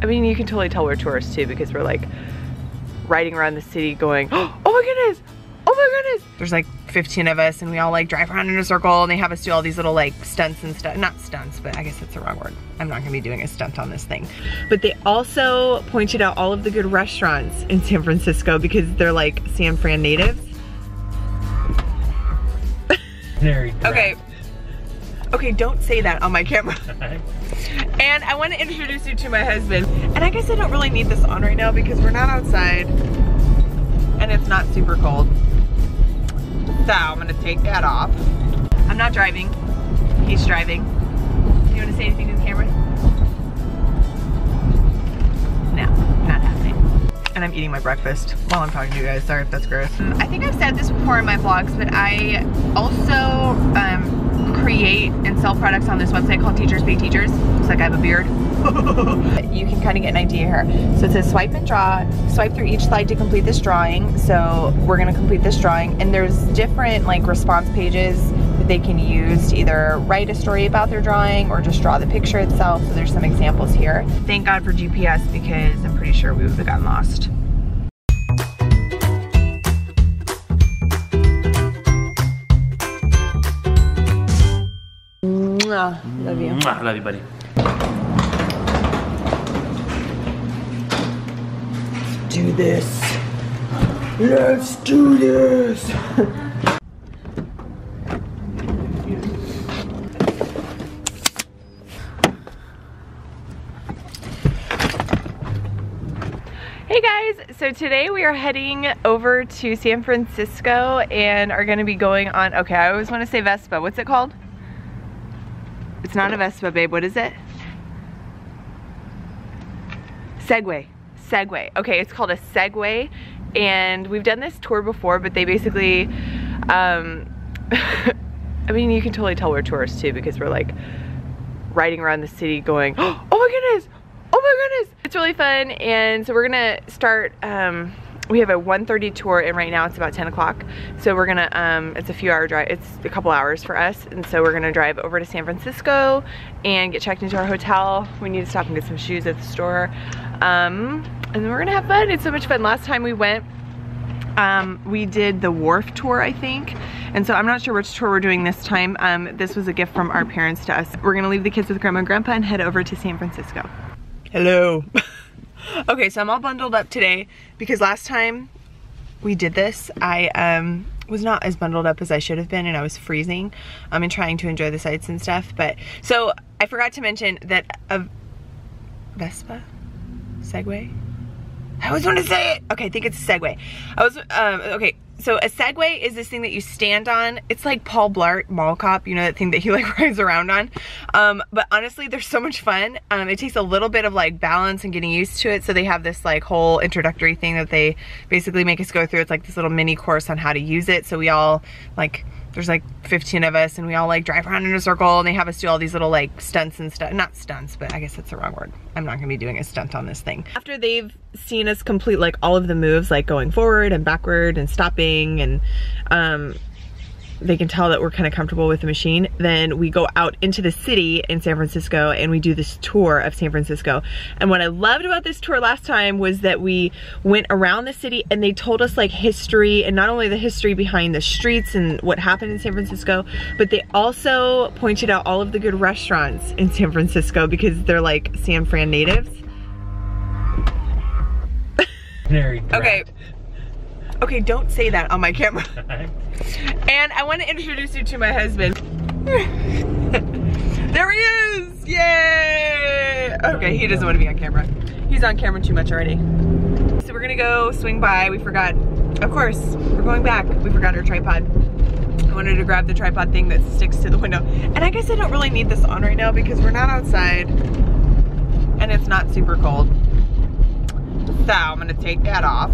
I mean, you can totally tell we're tourists too because we're like riding around the city going, oh my goodness, oh my goodness. There's like 15 of us and we all like drive around in a circle and they have us do all these little like stunts and stuff. Not stunts, but I guess that's the wrong word. I'm not gonna be doing a stunt on this thing. But they also pointed out all of the good restaurants in San Francisco because they're like San Fran natives. Very correct. Okay. Okay, don't say that on my camera. And I want to introduce you to my husband. And I guess I don't really need this on right now because we're not outside and it's not super cold. So I'm gonna take that off. I'm not driving, he's driving. You wanna say anything to the camera? No, not happening. And I'm eating my breakfast while I'm talking to you guys. Sorry if that's gross. I think I've said this before in my vlogs, but I also create and sell products on this website called Teachers Pay Teachers. Looks like I have a beard. You can kind of get an idea here. So it says swipe and draw, swipe through each slide to complete this drawing. So we're gonna complete this drawing and there's different like response pages that they can use to either write a story about their drawing or just draw the picture itself. So there's some examples here. Thank God for GPS because I'm pretty sure we would have gotten lost. Love you. Love you, buddy. Let's do this. Let's do this. Hey guys, so today we are heading over to San Francisco and are going to be going on, okay, I always want to say Vespa. What's it called? It's not a Vespa, babe. What is it? Segway. Segway. Okay, it's called a Segway, and we've done this tour before, but they basically, I mean, you can totally tell we're tourists too because we're like riding around the city going, oh my goodness, oh my goodness. It's really fun, and so we're gonna start, we have a 1:30 tour and right now it's about 10 o'clock. So we're gonna, it's a few hour drive, it's a couple hours for us. And so we're gonna drive over to San Francisco and get checked into our hotel. We need to stop and get some shoes at the store. And then we're gonna have fun. It's so much fun. Last time we went, we did the wharf tour, I think. And so I'm not sure which tour we're doing this time. This was a gift from our parents to us. We're gonna leave the kids with Grandma and Grandpa and head over to San Francisco. Hello. Okay, so I'm all bundled up today because last time we did this, I was not as bundled up as I should have been and I was freezing and trying to enjoy the sights and stuff. But so I forgot to mention that a Vespa? Segway? I always want to say it. Okay, I think it's a Segway. Okay, so a Segway is this thing that you stand on. It's like Paul Blart, Mall Cop, you know, that thing that he like rides around on. But honestly, they're so much fun. It takes a little bit of like balance and getting used to it. So they have this like whole introductory thing that they basically make us go through. It's like this little mini course on how to use it. So we all like, there's like 15 of us and we all like drive around in a circle and they have us do all these little like stunts and stuff. Not stunts, but I guess that's the wrong word. I'm not gonna be doing a stunt on this thing. After they've seen us complete like all of the moves, like going forward and backward and stopping, and they can tell that we're kind of comfortable with the machine, then we go out into the city in San Francisco and we do this tour of San Francisco. And what I loved about this tour last time was that we went around the city and they told us like history, and not only the history behind the streets and what happened in San Francisco, but they also pointed out all of the good restaurants in San Francisco because they're like San Fran natives. Very correct. Okay. Okay, don't say that on my camera. And I want to introduce you to my husband. There he is! Yay! Okay, he doesn't want to be on camera. He's on camera too much already. So we're gonna go swing by. We forgot, of course, we're going back. We forgot our tripod. I wanted to grab the tripod thing that sticks to the window. And I guess I don't really need this on right now because we're not outside and it's not super cold. So I'm gonna take that off.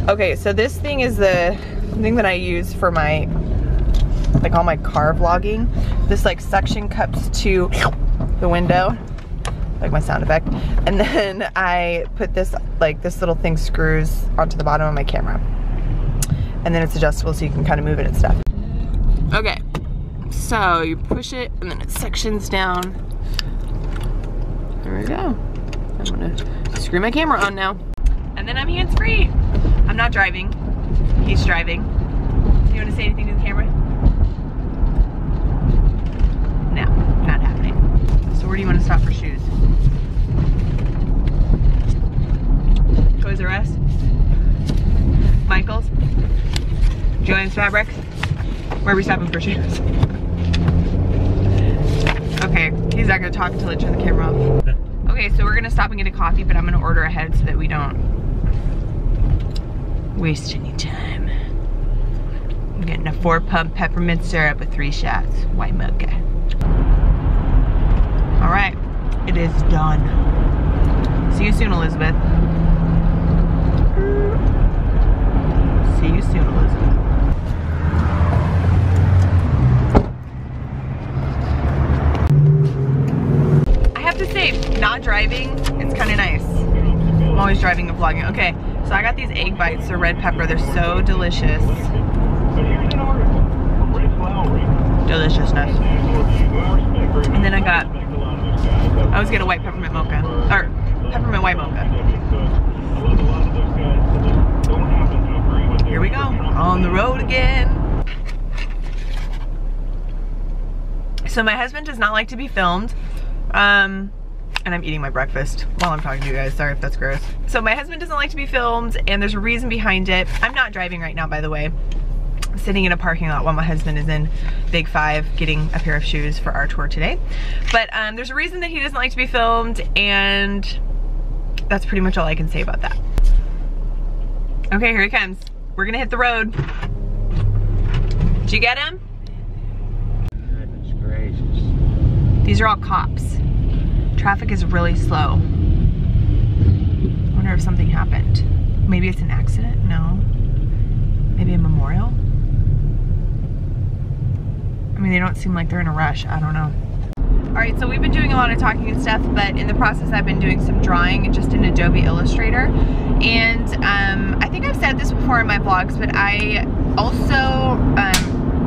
Okay, so this thing is the thing that I use for my, like all my car vlogging. This like suction cups to the window, like my sound effect. And then I put this, like this little thing screws onto the bottom of my camera. And then it's adjustable so you can kind of move it and stuff. Okay, so you push it and then it sections down. There we go. I'm gonna screw my camera on now. And then I'm hands-free. I'm not driving. He's driving. Do you want to say anything to the camera? No, not happening. So where do you want to stop for shoes? Toys R Us? Michael's? Joann's Fabrics? Where are we stopping for shoes? Okay, he's not gonna talk until I turn the camera off. Okay, so we're gonna stop and get a coffee, but I'm gonna order ahead so that we don't waste any time. I'm getting a 4-pump peppermint syrup with 3 shots, white mocha. All right, it is done. See you soon, Elizabeth. See you soon, Elizabeth. I have to say, not driving, it's kind of nice. I'm always driving and vlogging. Okay, so I got these egg bites. They're red pepper. They're so delicious. Deliciousness. And then I always get a white peppermint mocha, or peppermint white mocha. Here we go, on the road again. So my husband does not like to be filmed. And I'm eating my breakfast while I'm talking to you guys. Sorry if that's gross. So my husband doesn't like to be filmed, and there's a reason behind it. I'm not driving right now, by the way. I'm sitting in a parking lot while my husband is in Big 5 getting a pair of shoes for our tour today. But there's a reason that he doesn't like to be filmed, and that's pretty much all I can say about that. Okay, here he comes. We're gonna hit the road. Did you get him? Goodness gracious. These are all cops. Traffic is really slow. I wonder if something happened. Maybe it's an accident? No. Maybe a memorial? I mean, they don't seem like they're in a rush. I don't know. All right, so we've been doing a lot of talking and stuff, but in the process I've been doing some drawing just in Adobe Illustrator. And I think I've said this before in my vlogs, but I also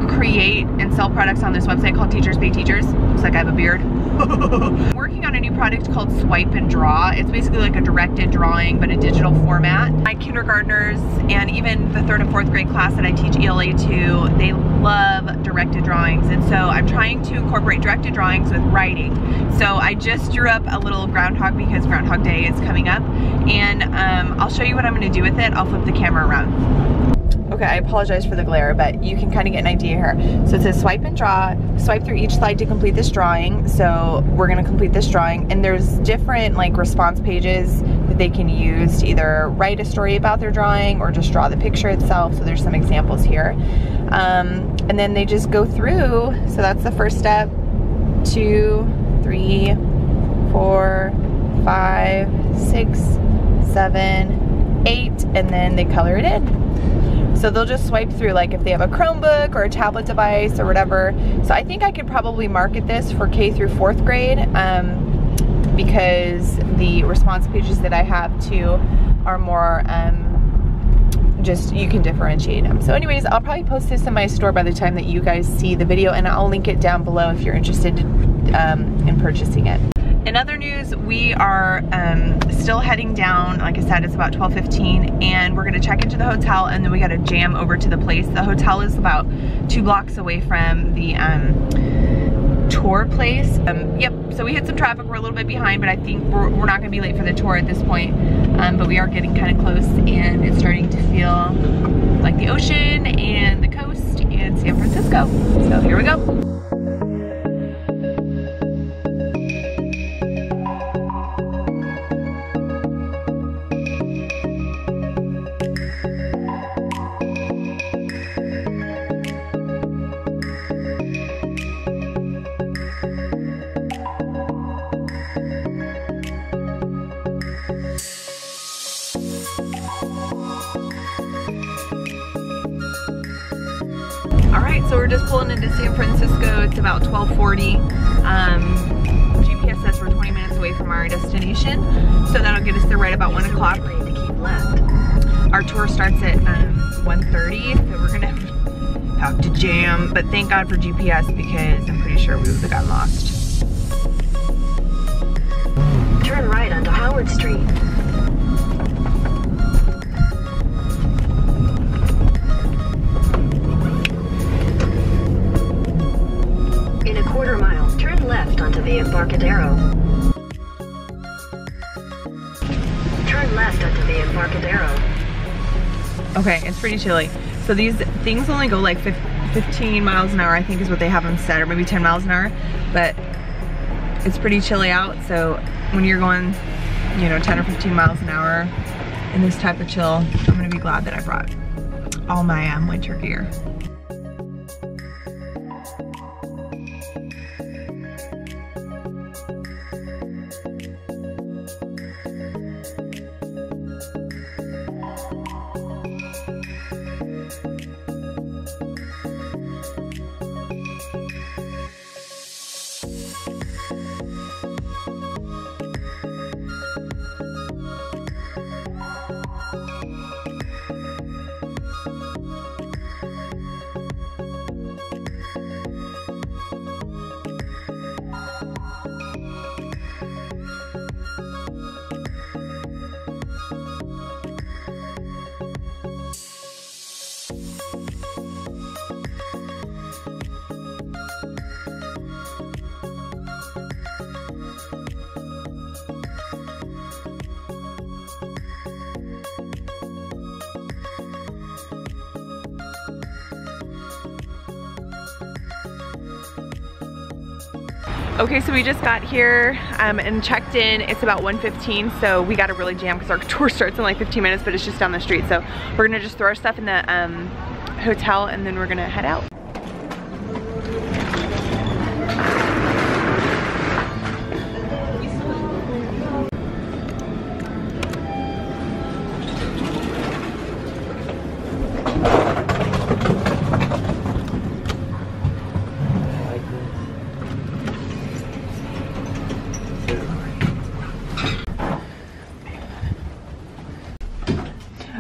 create and sell products on this website called Teachers Pay Teachers. Looks like I have a beard. I'm working on a new product called Swipe and Draw. It's basically like a directed drawing, but a digital format. My kindergartners and even the 3rd and 4th grade class that I teach ELA to, they love directed drawings. And so I'm trying to incorporate directed drawings with writing. So I just drew up a little groundhog because Groundhog Day is coming up. And I'll show you what I'm gonna do with it. I'll flip the camera around. Okay, I apologize for the glare, but you can kind of get an idea here. So it says swipe and draw, swipe through each slide to complete this drawing. So we're gonna complete this drawing, and there's different like response pages that they can use to either write a story about their drawing or just draw the picture itself. So there's some examples here. And then they just go through, so that's the first step, 2, 3, 4, 5, 6, 7, 8, and then they color it in. So they'll just swipe through, like if they have a Chromebook or a tablet device or whatever. So I think I could probably market this for K through 4th grade because the response pages that I have too are more just, you can differentiate them. So anyways, I'll probably post this in my store by the time that you guys see the video, and I'll link it down below if you're interested in purchasing it. In other news, we are still heading down. Like I said, it's about 12:15, and we're gonna check into the hotel, and then we gotta jam over to the place. The hotel is about 2 blocks away from the tour place. Yep, so we hit some traffic. We're a little bit behind, but I think we're not gonna be late for the tour at this point. But we are getting kind of close, and it's starting to feel like the ocean and the coast and San Francisco. So here we go. Alright, so we're just pulling into San Francisco. It's about 12:40. GPS says we're 20 minutes away from our destination, so that'll get us there right about 1 o'clock. To keep left. Our tour starts at 1:30, so we're gonna have to jam, but thank God for GPS because I'm pretty sure we would have gotten lost. turn right onto Howard Street. In a quarter mile, turn left onto the Embarcadero. Turn left onto the Embarcadero. Okay, it's pretty chilly. So these things only go like 15 miles an hour, I think is what they have them set, or maybe 10 miles an hour. But it's pretty chilly out, so when you're going, you know, 10 or 15 miles an hour in this type of chill, I'm gonna be glad that I brought all my winter gear. Okay, so we just got here and checked in. It's about 1:15, so we got a really jam because our tour starts in like 15 minutes, but it's just down the street. So we're gonna just throw our stuff in the hotel and then we're gonna head out.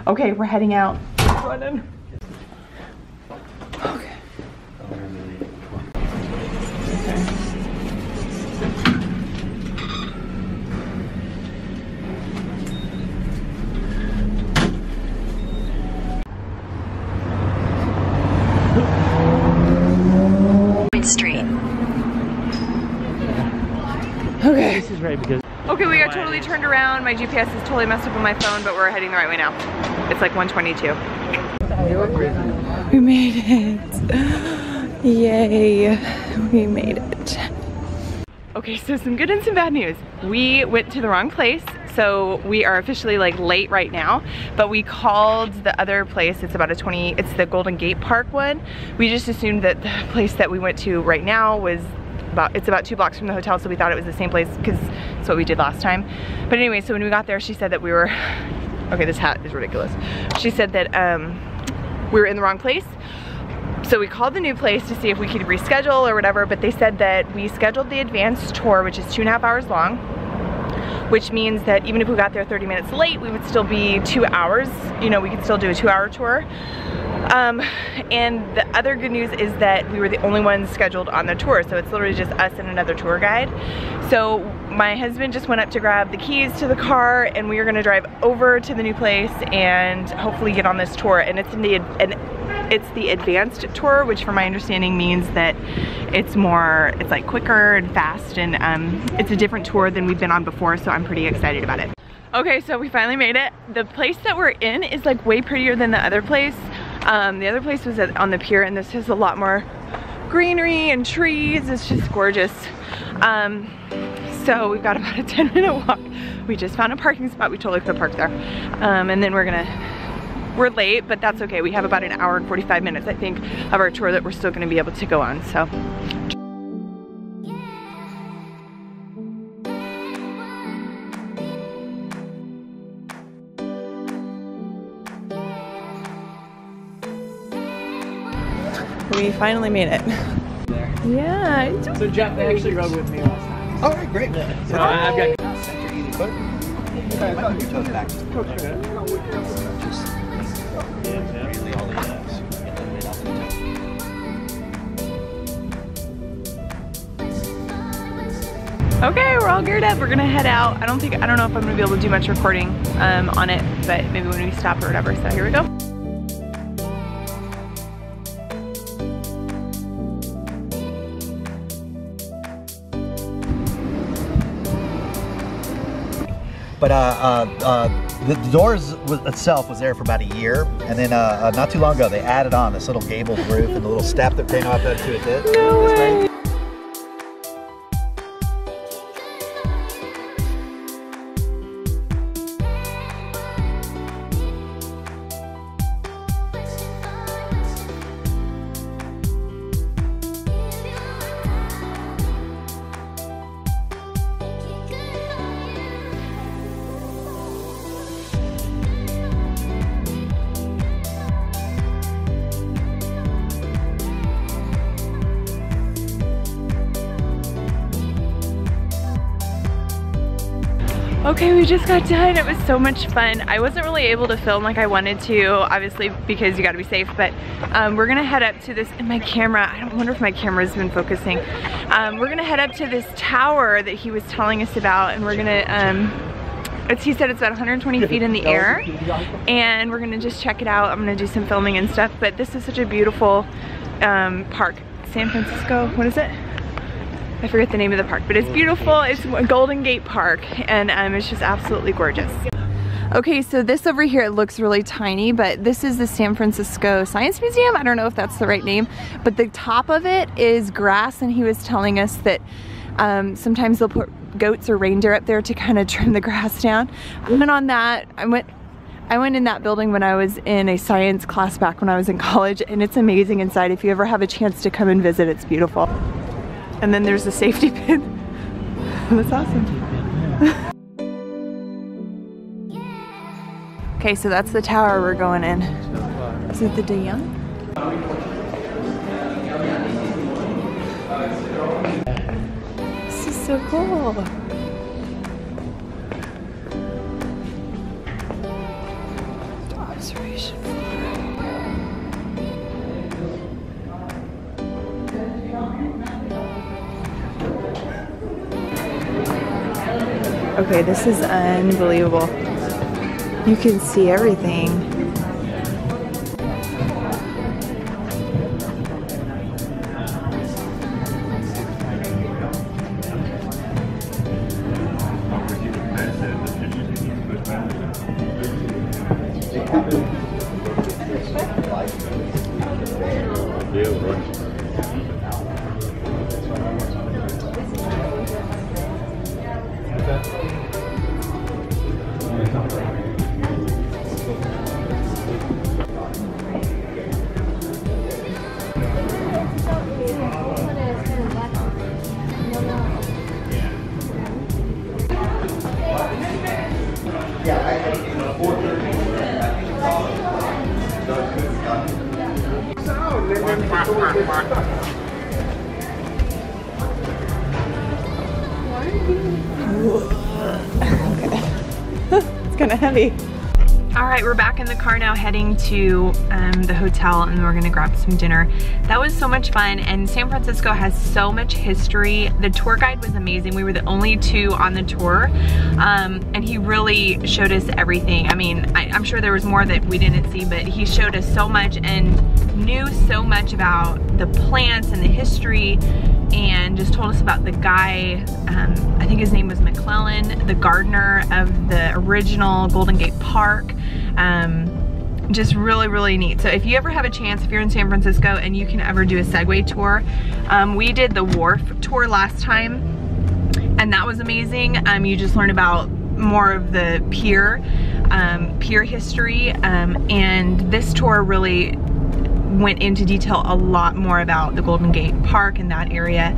Okay, we're heading out. Running. Okay. Street. Okay. This is right because. Okay, we got totally turned around. My GPS is totally messed up on my phone, but we're heading the right way now. It's like 1:22. We made it. Yay. We made it. Okay, so some good and some bad news. We went to the wrong place, so we are officially like late right now, but we called the other place. It's about it's the Golden Gate Park one. We just assumed that the place that we went to right now was it's about 2 blocks from the hotel, so we thought it was the same place because it's what we did last time. But anyway, so when we got there, she said that we were, okay, this hat is ridiculous. She said that we were in the wrong place. So we called the new place to see if we could reschedule or whatever, but they said that we scheduled the advanced tour, which is 2.5 hours long, which means that even if we got there 30 minutes late, we would still be 2 hours. You know, we could still do a 2-hour tour. And the other good news is that we were the only ones scheduled on the tour, so it's literally just us and another tour guide. So my husband just went up to grab the keys to the car, and we are gonna drive over to the new place and hopefully get on this tour. And it's the advanced tour, which from my understanding means that it's like quicker and fast, and it's a different tour than we've been on before, so I'm pretty excited about it. Okay, so we finally made it. The place that we're in is like way prettier than the other place. The other place was on the pier, and this has a lot more greenery and trees. It's just gorgeous. So we've got about a 10-minute walk. We just found a parking spot. We totally could park there. And then we're late, but that's okay. We have about an hour and 45 minutes, I think, of our tour that we're still gonna be able to go on, so. We finally made it. There. Yeah. So Jeff actually rode with me last time. All right, great. Yeah. So I've got. Center easy foot. Okay, I your toes back. Just really all the legs. And then right off the toe. Okay, we're all geared up. We're gonna head out. I don't know if I'm gonna be able to do much recording on it, but maybe when we stop or whatever. So here we go. But the doors itself was there for about a year, and then not too long ago they added on this little gabled roof and the little step that came up into it. No way. Okay, we just got done. It was so much fun. I wasn't really able to film like I wanted to, obviously, because you gotta be safe, but we're gonna head up to this, and my camera, I don't wonder if my camera's been focusing. We're gonna head up to this tower that he was telling us about, and we're gonna, he said it's about 120 feet in the air, and we're gonna just check it out. I'm gonna do some filming and stuff, but this is such a beautiful park. San Francisco, what is it? I forget the name of the park, but it's beautiful. It's Golden Gate Park, and it's just absolutely gorgeous. Okay, so this over here, it looks really tiny, but this is the San Francisco Science Museum. I don't know if that's the right name, but the top of it is grass, and he was telling us that sometimes they'll put goats or reindeer up there to kind of trim the grass down. I went on that. I went in that building when I was in a science class back when I was in college, and it's amazing inside. If you ever have a chance to come and visit, it's beautiful. And then there's the safety pin. That's awesome. Okay, so that's the tower we're going in. Is it the De Young? This is so cool. Observation. Okay, this is unbelievable. You can see everything. It's kind of heavy. All right, we're back in the car now heading to the hotel, and we're gonna grab some dinner. That was so much fun, and San Francisco has so much history. The tour guide was amazing. We were the only two on the tour, and he really showed us everything. I mean, I'm sure there was more that we didn't see, but he showed us so much and knew so much about the plants and the history, and just told us about the guy, I think his name was McClellan, the gardener of the original Golden Gate Park. Just really, really neat. So if you ever have a chance, if you're in San Francisco and you can ever do a Segway tour, we did the wharf tour last time, and that was amazing. You just learn about more of the pier history, and this tour really went into detail a lot more about the Golden Gate Park and that area.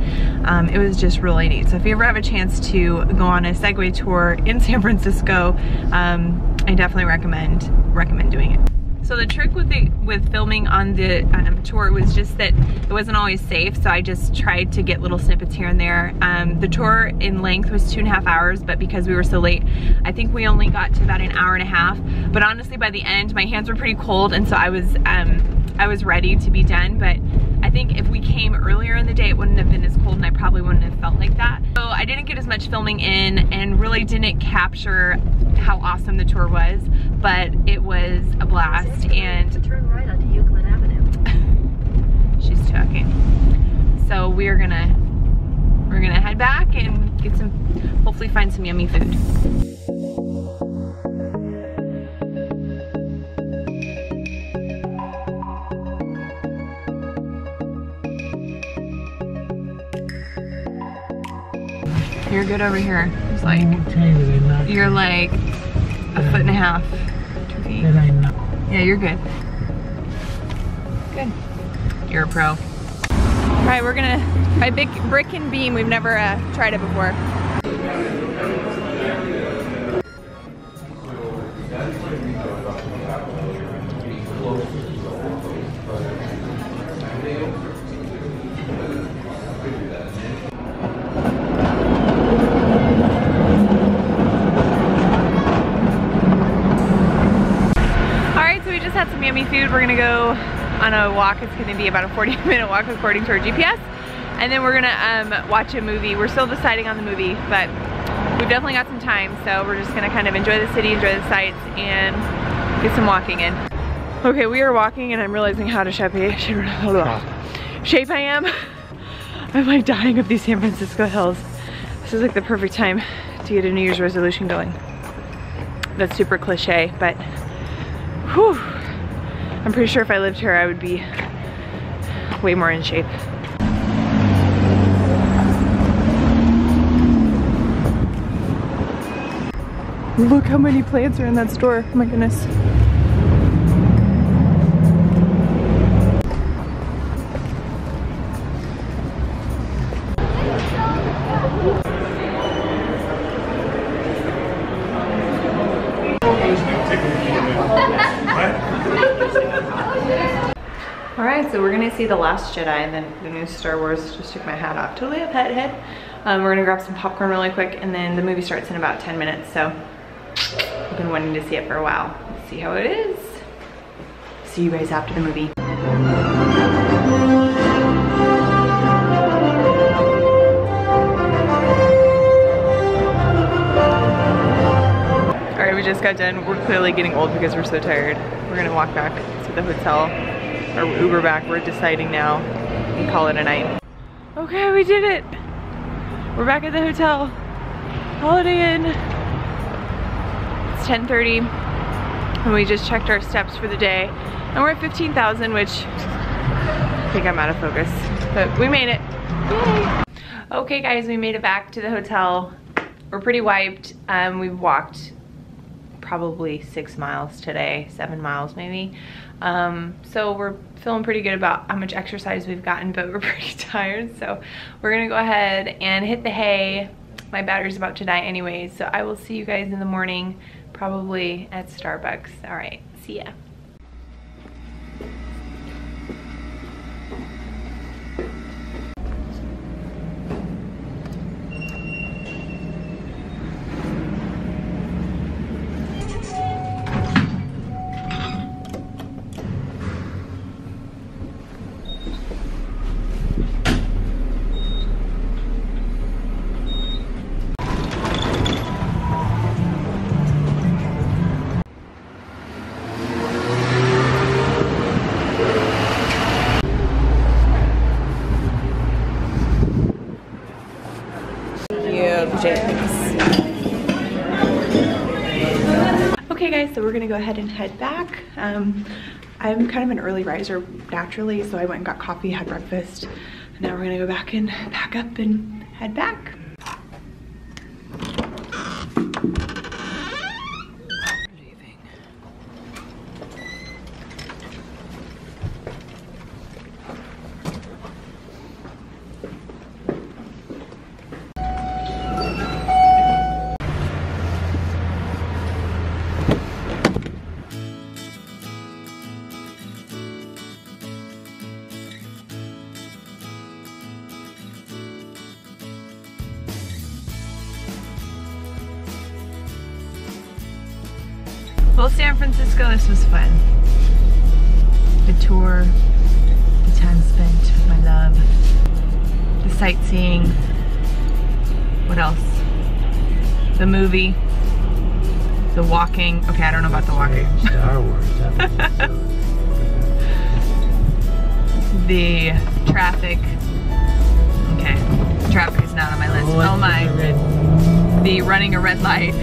It was just really neat. So if you ever have a chance to go on a Segway tour in San Francisco, I definitely recommend doing it. So the trick with filming on the tour was just that it wasn't always safe, so I just tried to get little snippets here and there. The tour in length was 2.5 hours, but because we were so late, I think we only got to about an hour and a half. But honestly, by the end, my hands were pretty cold, and so I was ready to be done. But I think if we came earlier in the day, it wouldn't have been as cold and I probably wouldn't have felt like that. So I didn't get as much filming in and really didn't capture how awesome the tour was, but it was a blast. And Turn right onto Euclid Avenue. she's talking. So we're gonna head back and get some, hopefully find some yummy food. You're good over here. It's like, you're like a foot and a half. 2 feet. Yeah, you're good. Good. You're a pro. All right, we're gonna try big brick and beam. We've never tried it before. Had some yummy food. We're gonna go on a walk. It's gonna be about a 40-minute walk according to our GPS, and then we're gonna watch a movie. We're still deciding on the movie, but we've definitely got some time, so we're just gonna kind of enjoy the city, enjoy the sights, and get some walking in. Okay, we are walking and I'm realizing how to shape I am. I'm like dying of these San Francisco hills. This is like the perfect time to get a New Year's resolution going. That's super cliche, but whew. I'm pretty sure if I lived here, I would be way more in shape. Look how many plants are in that store. Oh my goodness. Alright, so we're gonna see The Last Jedi and then the new Star Wars. Just took my hat off. Totally a pet head. We're gonna grab some popcorn really quick and then the movie starts in about 10 minutes. So I've been wanting to see it for a while. Let's see how it is. See you guys after the movie. Alright, we just got done. We're clearly getting old because we're so tired. We're gonna walk back to the hotel. Or Uber back, we're deciding now and call it a night. Okay, we did it. We're back at the hotel. Holiday Inn. It's 10:30 and we just checked our steps for the day. And we're at 15,000, which I think I'm out of focus, but we made it. Yay. Okay guys, we made it back to the hotel. We're pretty wiped. We've walked probably 6 miles today, 7 miles maybe. So we're feeling pretty good about how much exercise we've gotten, but we're pretty tired. So we're gonna go ahead and hit the hay. My battery's about to die anyways, so I will see you guys in the morning, probably at Starbucks. All right, see ya. Okay guys, so we're gonna go ahead and head back. I'm kind of an early riser naturally, so I went and got coffee, had breakfast, and now we're gonna go back and pack up and head back. Well, San Francisco, this was fun. The tour, the time spent with my love. The sightseeing. What else? The movie. The walking. Okay, I don't know about the walking. Star Wars. The traffic. Okay, traffic is not on my list. Oh my. The running a red light.